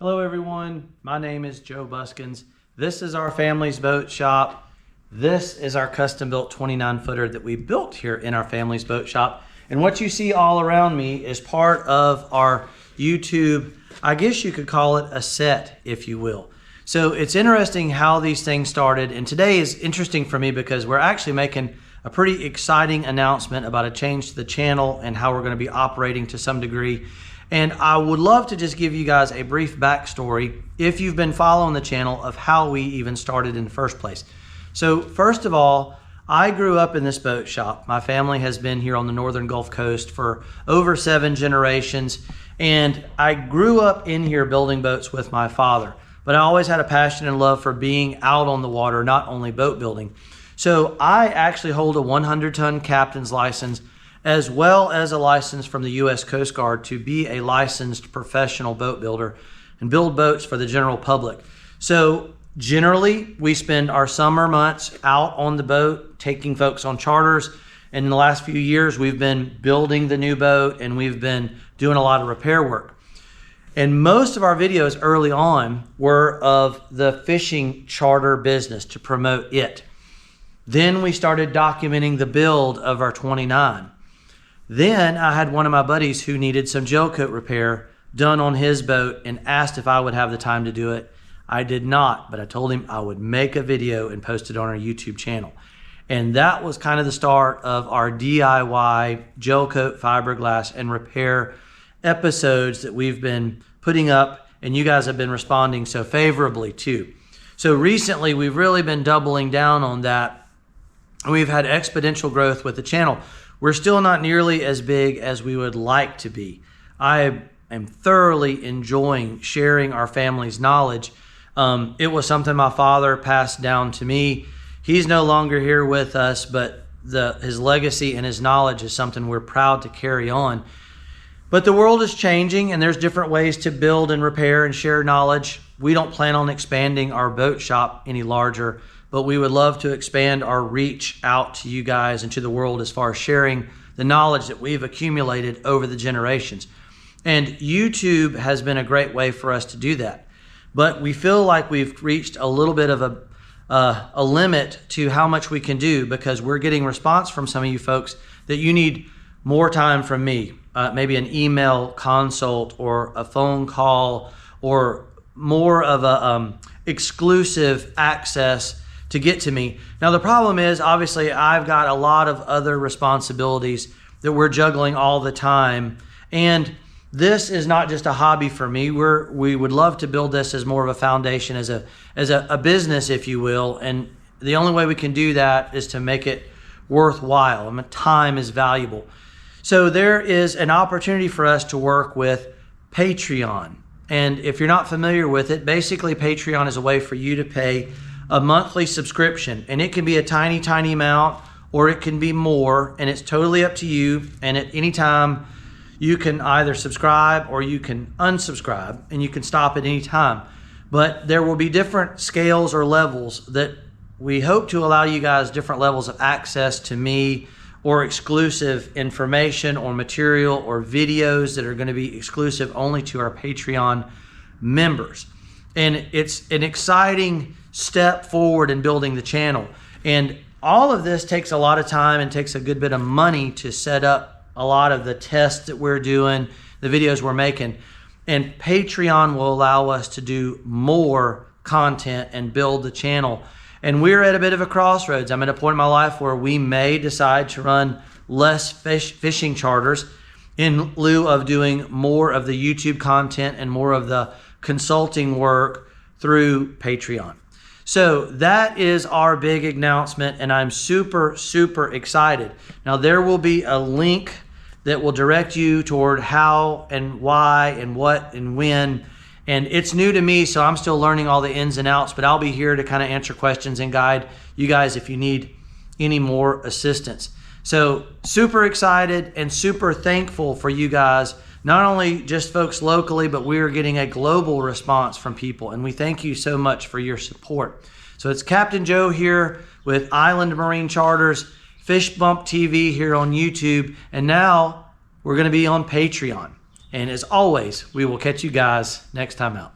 Hello everyone, my name is Joe Buskins. This is our family's boat shop. This is our custom built 29 footer that we built here in our family's boat shop. And what you see all around me is part of our YouTube, I guess you could call it a set, if you will. So it's interesting how these things started. And today is interesting for me because we're actually making a pretty exciting announcement about a change to the channel and how we're going to be operating to some degree. And I would love to just give you guys a brief backstory, if you've been following the channel, of how we even started in the first place. So first of all, I grew up in this boat shop. My family has been here on the northern Gulf Coast for over 7 generations. And I grew up in here building boats with my father. But I always had a passion and love for being out on the water, not only boat building. So I actually hold a 100-ton captain's license, as well as a license from the U.S. Coast Guard to be a licensed professional boat builder and build boats for the general public. So generally, we spend our summer months out on the boat, taking folks on charters. And in the last few years, we've been building the new boat and we've been doing a lot of repair work. And most of our videos early on were of the fishing charter business to promote it. Then we started documenting the build of our 29. Then I had one of my buddies who needed some gel coat repair done on his boat and asked if I would have the time to do it. I did not, but I told him I would make a video and post it on our YouTube channel. And that was kind of the start of our DIY gel coat, fiberglass, and repair episodes that we've been putting up, and you guys have been responding so favorably to. So recently, we've really been doubling down on that. We've had exponential growth with the channel. We're still not nearly as big as we would like to be. I am thoroughly enjoying sharing our family's knowledge. It was something my father passed down to me. He's no longer here with us, but his legacy and his knowledge is something we're proud to carry on. But the world is changing and there's different ways to build and repair and share knowledge. We don't plan on expanding our boat shop any larger, but we would love to expand our reach out to you guys and to the world as far as sharing the knowledge that we've accumulated over the generations. And YouTube has been a great way for us to do that. But we feel like we've reached a little bit of a limit to how much we can do, because we're getting response from some of you folks that you need more time from me, maybe an email consult or a phone call or more of a exclusive access to get to me. Now the problem is, obviously, I've got a lot of other responsibilities that we're juggling all the time. And this is not just a hobby for me. We would love to build this as more of a foundation, as a business, if you will. And the only way we can do that is to make it worthwhile. I mean, time is valuable. So there is an opportunity for us to work with Patreon. And if you're not familiar with it, basically Patreon is a way for you to pay a monthly subscription, and it can be a tiny, tiny amount, or it can be more, and it's totally up to you. And at any time, you can either subscribe or you can unsubscribe, and you can stop at any time. But there will be different scales or levels that we hope to allow you guys different levels of access to me, or exclusive information or material or videos that are going to be exclusive only to our Patreon members. And it's an exciting step forward in building the channel. And all of this takes a lot of time and takes a good bit of money to set up a lot of the tests that we're doing, the videos we're making. And Patreon will allow us to do more content and build the channel. And we're at a bit of a crossroads. I'm at a point in my life where we may decide to run less fishing charters in lieu of doing more of the YouTube content and more of the consulting work through Patreon. So that is our big announcement, and I'm super, super excited. Now there will be a link that will direct you toward how and why and what and when. And it's new to me, so I'm still learning all the ins and outs, but I'll be here to kind of answer questions and guide you guys if you need any more assistance. So super excited and super thankful for you guys, not only just folks locally, but we're getting a global response from people, and we thank you so much for your support. So it's Captain Joe here with Island Marine Charters, Fish Bump TV here on YouTube, and now we're going to be on Patreon. And as always, we will catch you guys next time out.